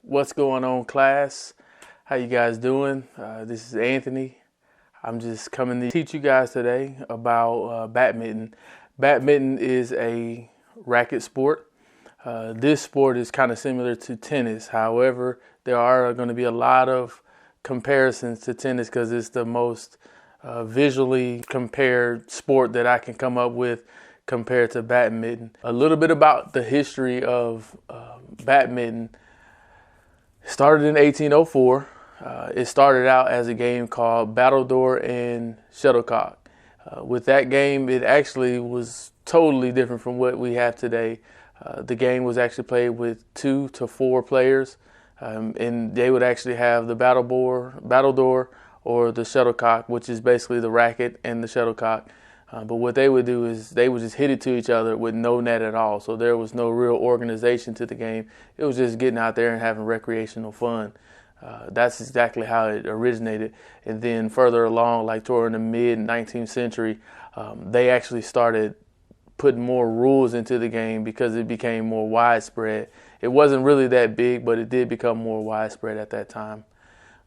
What's going on, class? How you guys doing? This is Anthony. I'm just coming to teach you guys today about badminton. Badminton is a racket sport. This sport is kind of similar to tennis. However, there are going to be a lot of comparisons to tennis because it's the most visually compared sport that I can come up with compared to badminton. A little bit about the history of badminton. Started in 1804. It started out as a game called battledore and shuttlecock. With that game, it actually was totally different from what we have today. The game was actually played with 2 to 4 players, and they would actually have the battledore or the shuttlecock, which is basically the racket and the shuttlecock. But what they would do is they would just hit it to each other with no net at all. So there was no real organization to the game. It was just getting out there and having recreational fun. That's exactly how it originated. And then further along, like toward the mid-19th century, they actually started putting more rules into the game because it became more widespread. It wasn't really that big, but it did become more widespread at that time.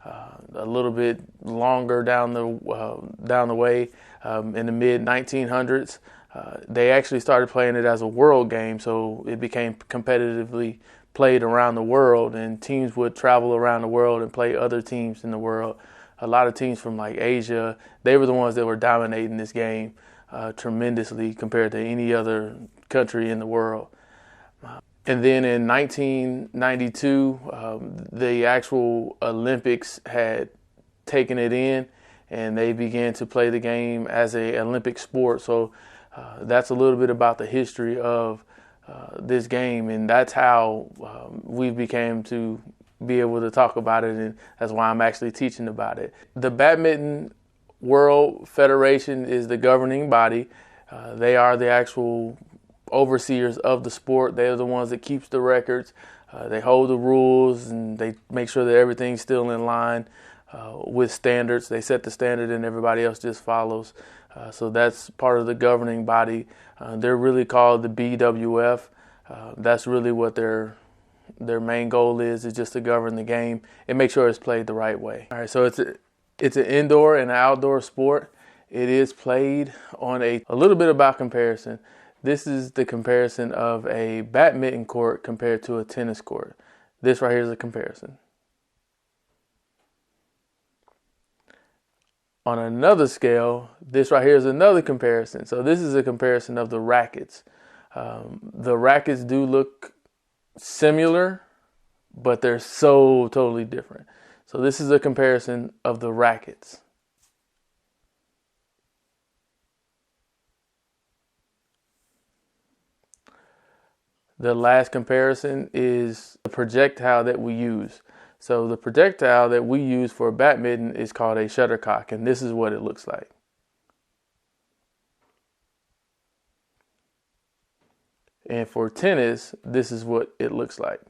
A little bit longer down the way, in the mid-1900s, they actually started playing it as a world game, so it became competitively played around the world, and teams would travel around the world and play other teams in the world. A lot of teams from like Asia, they were the ones that were dominating this game tremendously compared to any other country in the world. And then in 1992, the actual Olympics had taken it in, and they began to play the game as an Olympic sport. So that's a little bit about the history of this game, and that's how we became to be able to talk about it, and that's why I'm actually teaching about it. The Badminton World Federation is the governing body. They are the actual overseers of the sport. They're the ones that keeps the records. They hold the rules, and they make sure that everything's still in line with standards. They set the standard and everybody else just follows. So that's part of the governing body. They're really called the BWF. That's really what their main goal is just to govern the game and make sure it's played the right way. All right, so it's an indoor and an outdoor sport. It is played on a little bit about comparison. This is the comparison of a badminton court compared to a tennis court. This right here is a comparison. On another scale, this right here is another comparison. So this is a comparison of the rackets. The rackets do look similar, but they're so totally different. So this is a comparison of the rackets. The last comparison is the projectile that we use. So the projectile that we use for badminton is called a shuttlecock, and this is what it looks like. And for tennis, this is what it looks like.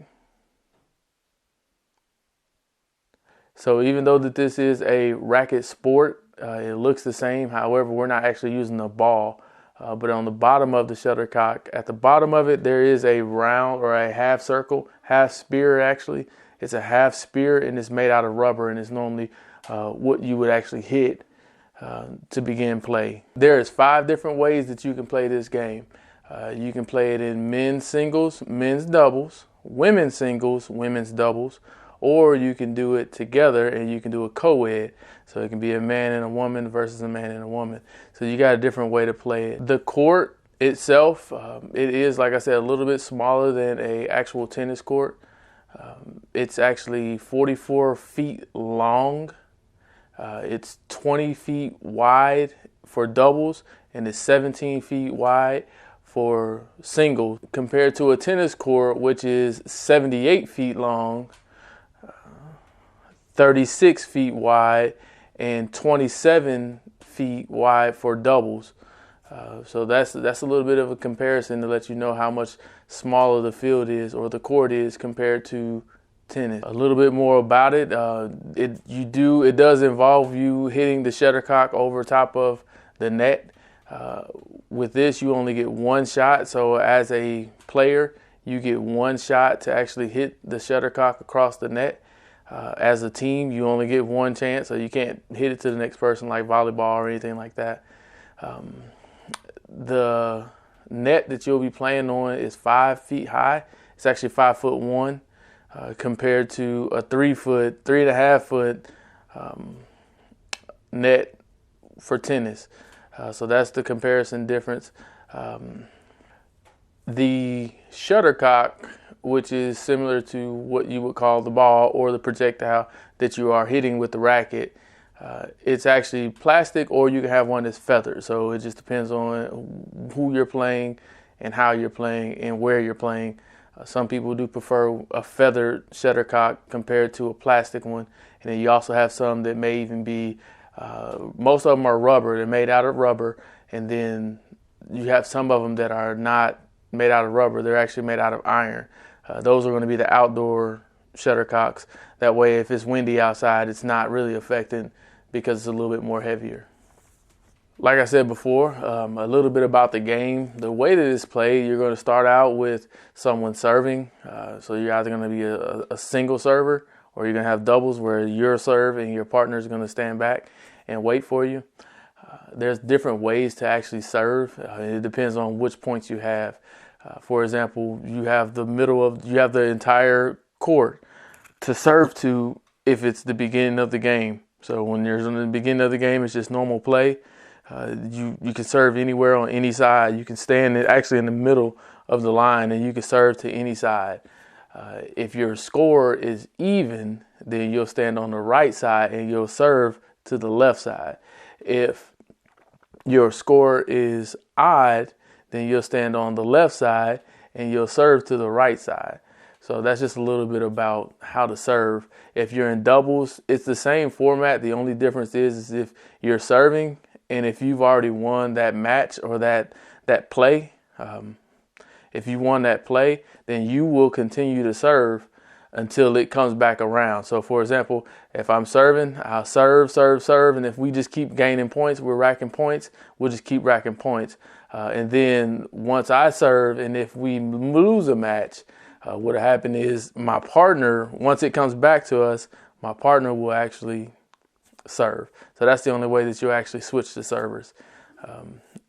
So even though that this is a racket sport, it looks the same. However, we're not actually using a ball. But on the bottom of the shuttlecock, at the bottom of it, there is a round or a half circle, half spear actually. It's a half spear, and it's made out of rubber, and it's normally what you would actually hit to begin play. There is 5 different ways that you can play this game. You can play it in men's singles, men's doubles, women's singles, women's doubles, or you can do it together and you can do a co-ed. So it can be a man and a woman versus a man and a woman. So you got a different way to play it. The court itself, it is, like I said, a little bit smaller than an actual tennis court. It's actually 44 feet long. It's 20 feet wide for doubles, and it's 17 feet wide for singles. Compared to a tennis court, which is 78 feet long, 36 feet wide, and 27 feet wide for doubles. So that's a little bit of a comparison to let you know how much smaller the field is, or the court is, compared to tennis. A little bit more about it. It does involve you hitting the shuttlecock over top of the net. With this, you only get one shot. So as a player, you get one shot to actually hit the shuttlecock across the net. As a team, you only get one chance, so you can't hit it to the next person like volleyball or anything like that. The net that you'll be playing on is 5 feet high. It's actually 5'1", compared to a 3.5 foot net for tennis. So that's the comparison difference. The shuttlecock, which is similar to what you would call the ball or the projectile that you are hitting with the racket, it's actually plastic, or you can have one that's feathered. So it just depends on who you're playing and how you're playing and where you're playing. Some people do prefer a feathered shuttlecock compared to a plastic one. And then you also have some that may even be, most of them are rubber. They're made out of rubber. And then you have some of them that are not made out of rubber. They're actually made out of iron. Those are going to be the outdoor shuttlecocks. That way, if it's windy outside, it's not really affecting because it's a little bit more heavier. Like I said before, a little bit about the game. The way that it's played, you're going to start out with someone serving. So you're either going to be a single server, or you're going to have doubles where your serve and your partner is going to stand back and wait for you. There's different ways to actually serve. It depends on which points you have. For example, you have the entire court to serve to if it's the beginning of the game. So when you're in the beginning of the game, it's just normal play. You can serve anywhere on any side. You can stand actually in the middle of the line, and you can serve to any side. If your score is even, then you'll stand on the right side and you'll serve to the left side. If your score is odd, then you'll stand on the left side and you'll serve to the right side. So that's just a little bit about how to serve. If you're in doubles, it's the same format. The only difference is if you're serving and if you've already won that match or that play, if you won that play, then you will continue to serve until it comes back around. So for example, if I'm serving, I'll serve, and if we just keep gaining points, we're racking points, we'll just keep racking points. And then once I serve, and if we lose a match, what'll happen is my partner, once it comes back to us, my partner will actually serve. So that's the only way that you'll actually switch to servers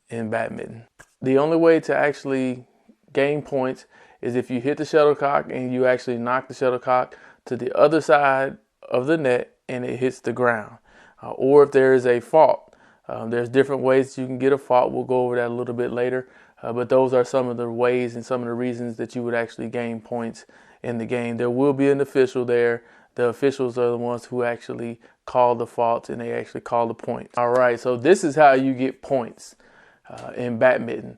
in badminton. The only way to actually gain points is if you hit the shuttlecock and you actually knock the shuttlecock to the other side of the net and it hits the ground. Or if there is a fault. There's different ways you can get a fault. We'll go over that a little bit later. But those are some of the ways and some of the reasons that you would actually gain points in the game. There will be an official there. The officials are the ones who actually call the faults and they actually call the points. All right, so this is how you get points in badminton.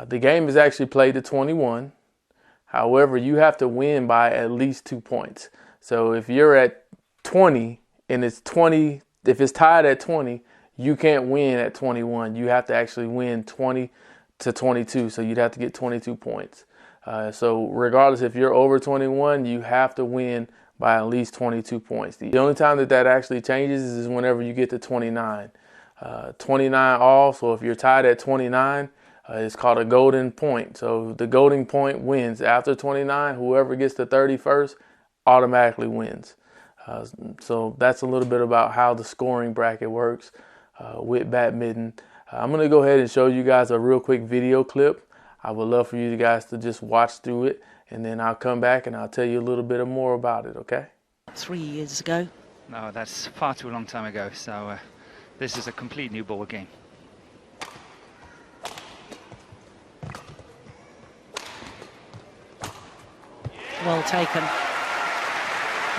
The game is actually played to 21. However, you have to win by at least 2 points. So if you're at 20 and it's 20, if it's tied at 20, you can't win at 21. You have to actually win 20 to 22. So you'd have to get 22 points. So regardless, if you're over 21, you have to win by at least 22 points. The only time that actually changes is whenever you get to 29. 29 all. So if you're tied at 29, it's called a golden point. So the golden point wins. After 29, whoever gets to 31st automatically wins. So that's a little bit about how the scoring bracket works with badminton. I'm going to go ahead and show you guys a real quick video clip. I would love for you guys to just watch through it, and then I'll come back and I'll tell you a little bit more about it, okay? 3 years ago. No, that's far too long time ago. So this is a complete new ball game. Well taken.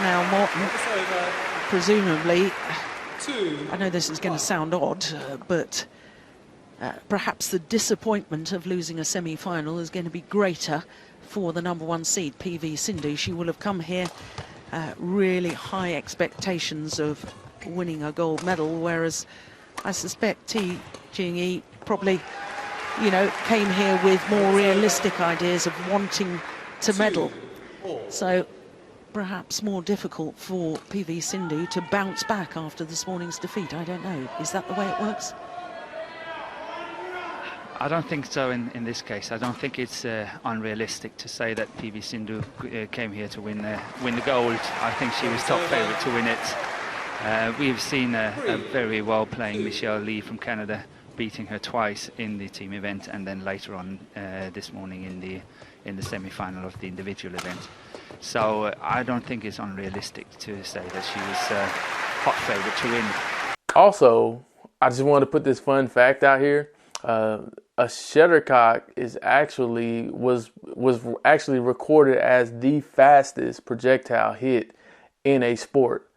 Now Morton, presumably, I know this is going to sound odd, but perhaps the disappointment of losing a semi-final is going to be greater for the #1 seed, PV Sindhu. She will have come here really high expectations of winning a gold medal, whereas I suspect T Jing-yi probably, you know, came here with more realistic ideas of wanting to medal. So perhaps more difficult for PV Sindhu to bounce back after this morning's defeat. I don't know. Is that the way it works? I don't think so in this case. I don't think it's unrealistic to say that PV Sindhu came here to win the gold. I think she was top favourite to win it. We've seen a very well playing Michelle Lee from Canada beating her twice in the team event, and then later on this morning in the semi-final of the individual event. So I don't think it's unrealistic to say that she was hot favourite to win. Also, I just wanted to put this fun fact out here. A shuttlecock was actually recorded as the fastest projectile hit in a sport.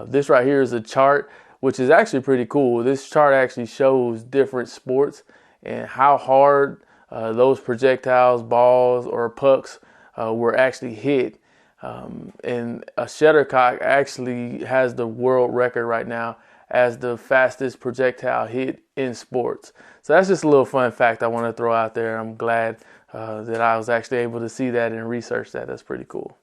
This right here is a chart, which is actually pretty cool. This chart actually shows different sports and how hard those projectiles, balls, or pucks were actually hit. And a shuttlecock actually has the world record right now as the fastest projectile hit in sports. So that's just a little fun fact I want to throw out there. I'm glad that I was actually able to see that and research that. That's pretty cool.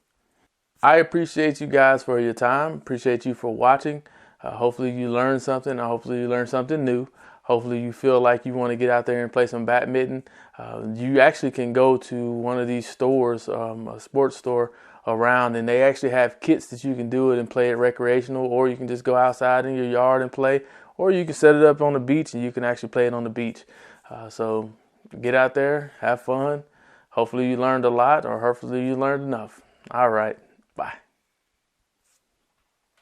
I appreciate you guys for your time. Appreciate you for watching. Hopefully you learned something. Hopefully you learned something new. Hopefully you feel like you want to get out there and play some badminton. You actually can go to one of these stores, a sports store around, and they actually have kits that you can do it and play it recreational, or you can just go outside in your yard and play, or you can set it up on the beach and you can actually play it on the beach. So get out there, have fun. Hopefully you learned a lot, or hopefully you learned enough. All right, bye.